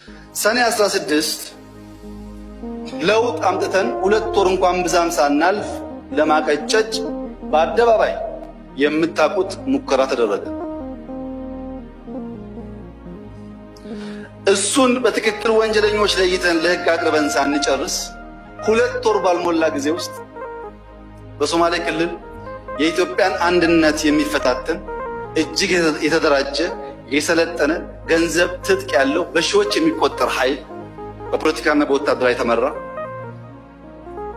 ሰኔ 16 ለውጥ አምጥተን 2 ወር እንኳን ብዛም ሳናልፍ ለማቀጨጭ በአደባባይ የምታቁት ሙከራ ተደረገ። እሱን በትክክል ወንጀለኞች ለይተን ለህግ አቅርበን ሳንጨርስ 2 ወር ባልሞላ ጊዜ ውስጥ በሶማሌ ክልል የኢትዮጵያን አንድነት የሚፈታተን እጅግ የተደራጀ የሰለጠነ ገንዘብ ትጥቅ ያለው በሺዎች የሚቆጠር ኃይል በፖለቲካና በወታደራዊ ተመራ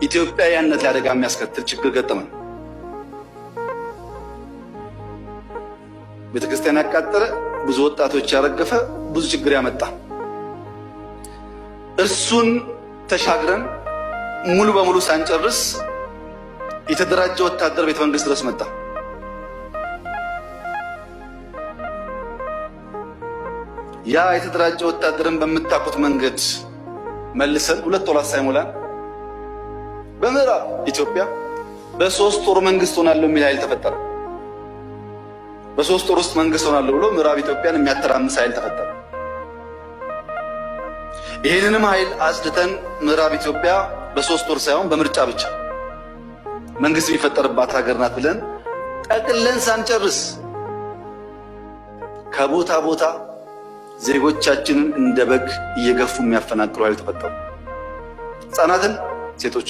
ኢትዮጵያዊነት ላይ አደጋ የሚያስከትል ችግር ገጠመን። ቤተክርስቲያን ያቃጠለ፣ ብዙ ወጣቶች ያረገፈ፣ ብዙ ችግር ያመጣ። እሱን ተሻግረን ሙሉ በሙሉ ሳንጨርስ የተደራጀ ወታደር ቤተ መንግስት ድረስ መጣ። ያ የተደራጀ ወታደርን በምታውቁት መንገድ መልሰን 2 ወራት ሳይሞላን በምዕራብ ኢትዮጵያ በ3 ወር መንግስት ሆናለሁ የሚል ኃይል ተፈጠረ። በ3 ወር ውስጥ መንግስት ሆናለሁ ብሎ ምዕራብ ኢትዮጵያን የሚያተራምስ ኃይል ተፈጠረ። ይህንንም ኃይል አጽድተን ምዕራብ ኢትዮጵያ በ3 ወር ሳይሆን በምርጫ ብቻ መንግስት የሚፈጠርባት ሀገር ናት ብለን ጠቅለን ሳንጨርስ ከቦታ ቦታ ዜጎቻችንን እንደ በግ እየገፉ የሚያፈናቅሉ ኃይል ተፈጠሩ። ሕፃናትን፣ ሴቶች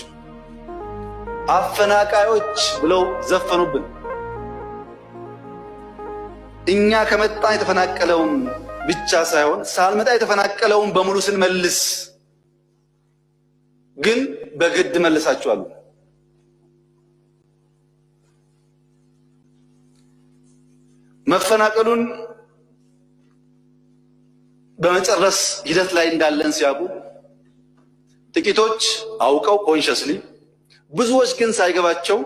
አፈናቃዮች ብለው ዘፈኑብን። እኛ ከመጣን የተፈናቀለውን ብቻ ሳይሆን ሳልመጣ የተፈናቀለውን በሙሉ ስንመልስ ግን በግድ መልሳችኋል። መፈናቀሉን በመጨረስ ሂደት ላይ እንዳለን ሲያውቁ ጥቂቶች አውቀው ኮንሸስሊ፣ ብዙዎች ግን ሳይገባቸው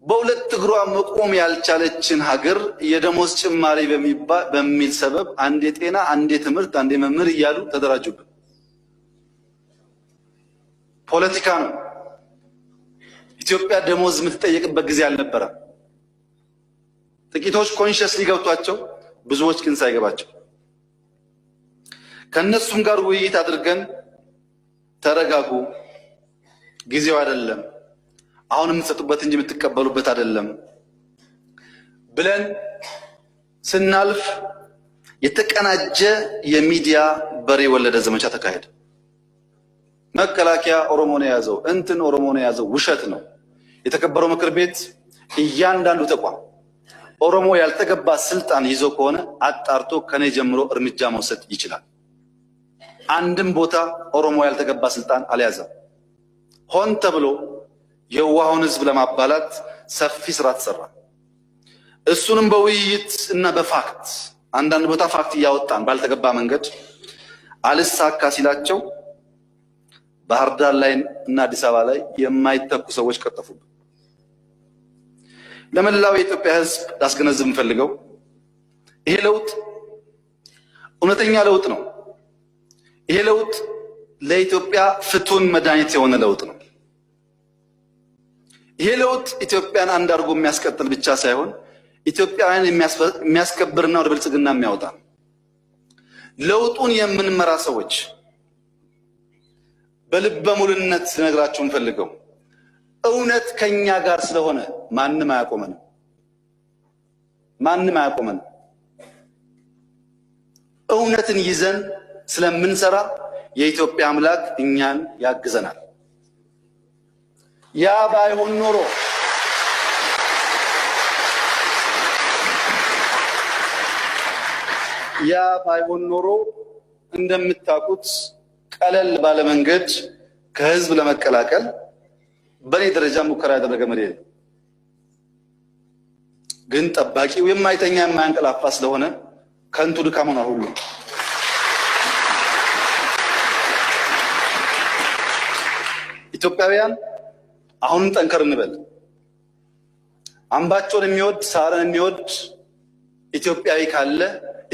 በሁለት እግሯ መቆም ያልቻለችን ሀገር የደሞዝ ጭማሪ በሚል ሰበብ አንዴ ጤና፣ አንዴ ትምህርት፣ አንዴ መምህር እያሉ ተደራጁብን። ፖለቲካ ነው። ኢትዮጵያ ደሞዝ የምትጠየቅበት ጊዜ አልነበረም። ጥቂቶች ኮንሸስሊ ገብቷቸው፣ ብዙዎች ግን ሳይገባቸው ከነሱም ጋር ውይይት አድርገን ተረጋጉ፣ ጊዜው አይደለም፣ አሁን የምትሰጡበት እንጂ የምትቀበሉበት አይደለም ብለን ስናልፍ የተቀናጀ የሚዲያ በሬ ወለደ ዘመቻ ተካሄደ። መከላከያ ኦሮሞ ነው የያዘው፣ እንትን ኦሮሞ ነው የያዘው፣ ውሸት ነው። የተከበረው ምክር ቤት እያንዳንዱ ተቋም ኦሮሞ ያልተገባ ስልጣን ይዞ ከሆነ አጣርቶ ከኔ ጀምሮ እርምጃ መውሰድ ይችላል። አንድም ቦታ ኦሮሞ ያልተገባ ስልጣን አልያዘም። ሆን ተብሎ የዋሁን ህዝብ ለማባላት ሰፊ ስራ ተሰራ። እሱንም በውይይት እና በፋክት አንዳንድ ቦታ ፋክት እያወጣን ባልተገባ መንገድ አልሳካ ሲላቸው ባህር ዳር ላይ እና አዲስ አበባ ላይ የማይተኩ ሰዎች ቀጠፉብን። ለመላው የኢትዮጵያ ህዝብ ላስገነዝብ የምፈልገው ይሄ ለውጥ እውነተኛ ለውጥ ነው። ይሄ ለውጥ ለኢትዮጵያ ፍቱን መድኃኒት የሆነ ለውጥ ነው። ይሄ ለውጥ ኢትዮጵያን አንድ አድርጎ የሚያስቀጥል ብቻ ሳይሆን ኢትዮጵያውያን የሚያስከብርና ወደ ብልጽግና የሚያወጣ። ለውጡን የምንመራ ሰዎች በልበ ሙሉነት ልነግራችሁ የምፈልገው እውነት ከኛ ጋር ስለሆነ ማንም አያቆመንም። ማንም አያቆመንም። እውነትን ይዘን ስለምንሰራ የኢትዮጵያ አምላክ እኛን ያግዘናል። ያ ባይሆን ኖሮ እንደምታውቁት ቀለል ባለ መንገድ ከህዝብ ለመቀላቀል በኔ ደረጃ ሙከራ ያደረገ መሪ የለም። ግን ጠባቂው የማይተኛ የማያንቀላፋ ስለሆነ ከንቱ ድካም ሆነ ሁሉ። ኢትዮጵያውያን አሁንም ጠንከር እንበል። አምባቸውን የሚወድ ሳርን የሚወድ ኢትዮጵያዊ ካለ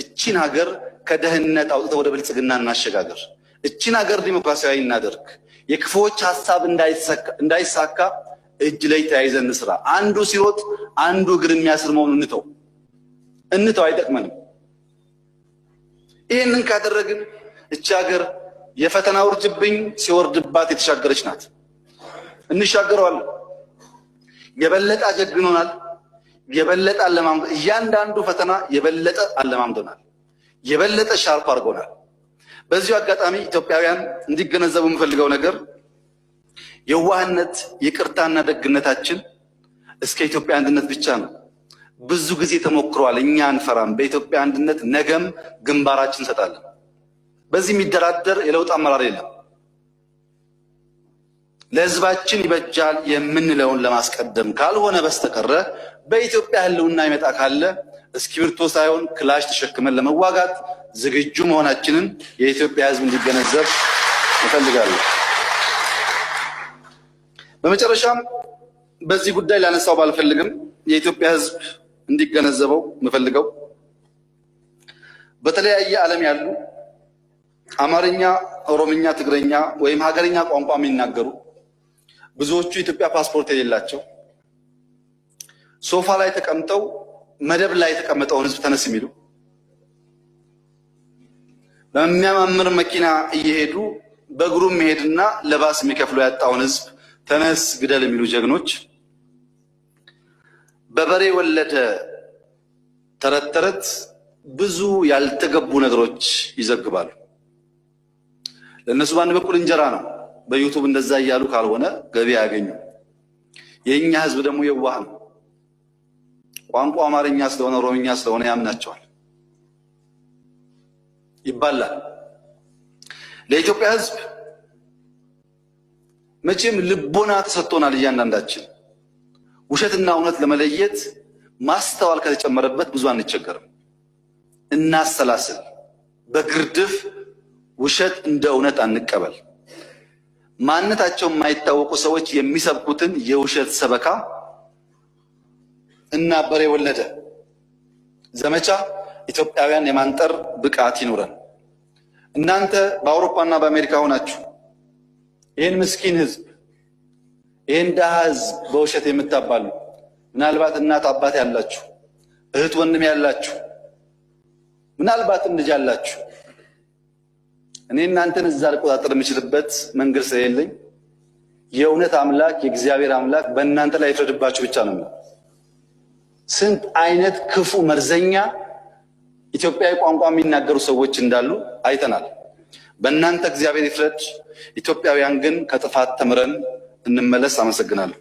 እቺን ሀገር ከደህንነት አውጥተው ወደ ብልጽግና እናሸጋገር። እቺን ሀገር ዲሞክራሲያዊ እናደርግ። የክፉዎች ሐሳብ እንዳይሳካ እጅ ላይ ተያይዘን እንስራ። አንዱ ሲሮጥ አንዱ እግር የሚያስር መሆኑን እንተው፣ አይጠቅመንም። ይህንን ካደረግን እቺ ሀገር የፈተና ውርጅብኝ ሲወርድባት የተሻገረች ናት። እንሻገረዋለን። የበለጠ አጀግኖናል። የበለጠ አለማምዶ እያንዳንዱ ፈተና የበለጠ አለማምዶናል። የበለጠ ሻርፕ አድርጎናል። በዚሁ አጋጣሚ ኢትዮጵያውያን እንዲገነዘቡ የምፈልገው ነገር የዋህነት ይቅርታና ደግነታችን እስከ ኢትዮጵያ አንድነት ብቻ ነው። ብዙ ጊዜ ተሞክሯል። እኛ አንፈራም። በኢትዮጵያ አንድነት ነገም ግንባራችን እንሰጣለን። በዚህ የሚደራደር የለውጥ አመራር የለም። ለህዝባችን ይበጃል የምንለውን ለማስቀደም ካልሆነ በስተቀረ በኢትዮጵያ ህልውና ይመጣ ካለ እስክሪብቶ ሳይሆን ክላሽ ተሸክመን ለመዋጋት ዝግጁ መሆናችንን የኢትዮጵያ ህዝብ እንዲገነዘብ እፈልጋለሁ። በመጨረሻም በዚህ ጉዳይ ላነሳው ባልፈልግም የኢትዮጵያ ህዝብ እንዲገነዘበው የምፈልገው በተለያየ ዓለም ያሉ አማርኛ፣ ኦሮምኛ፣ ትግረኛ ወይም ሀገርኛ ቋንቋ የሚናገሩ ብዙዎቹ የኢትዮጵያ ፓስፖርት የሌላቸው ሶፋ ላይ ተቀምጠው መደብ ላይ የተቀመጠውን ህዝብ ተነስ የሚሉ በሚያማምር መኪና እየሄዱ በእግሩ መሄድና ለባስ የሚከፍለው ያጣውን ህዝብ ተነስ ግደል የሚሉ ጀግኖች በበሬ ወለደ ተረት ተረት ብዙ ያልተገቡ ነገሮች ይዘግባሉ። ለእነሱ በአንድ በኩል እንጀራ ነው። በዩቱብ እንደዛ እያሉ ካልሆነ ገቢ ያገኙ። የኛ ህዝብ ደግሞ የዋህ ነው። ቋንቋ አማርኛ ስለሆነ ኦሮምኛ ስለሆነ ያምናቸዋል፣ ይባላል። ለኢትዮጵያ ህዝብ መቼም ልቦና ተሰጥቶናል። እያንዳንዳችን ውሸትና እውነት ለመለየት ማስተዋል ከተጨመረበት ብዙ አንቸገርም። እናሰላስል። በግርድፍ ውሸት እንደ እውነት አንቀበል። ማንነታቸው የማይታወቁ ሰዎች የሚሰብኩትን የውሸት ሰበካ እና በሬ ወለደ ዘመቻ ኢትዮጵያውያን የማንጠር ብቃት ይኑረን። እናንተ በአውሮፓና በአሜሪካ ሆናችሁ ይህን ምስኪን ህዝብ ይህን ደሃ ህዝብ በውሸት የምታባሉ ምናልባት እናት አባት ያላችሁ፣ እህት ወንድም ያላችሁ፣ ምናልባትም ልጅ ያላችሁ እኔ እናንተን እዛ ልቆጣጠር የምችልበት መንገድ ስለሌለኝ የእውነት አምላክ የእግዚአብሔር አምላክ በእናንተ ላይ ይፍረድባችሁ ብቻ ነው። ስንት አይነት ክፉ መርዘኛ ኢትዮጵያዊ ቋንቋ የሚናገሩ ሰዎች እንዳሉ አይተናል። በእናንተ እግዚአብሔር ይፍረድ። ኢትዮጵያውያን ግን ከጥፋት ተምረን እንመለስ። አመሰግናለሁ።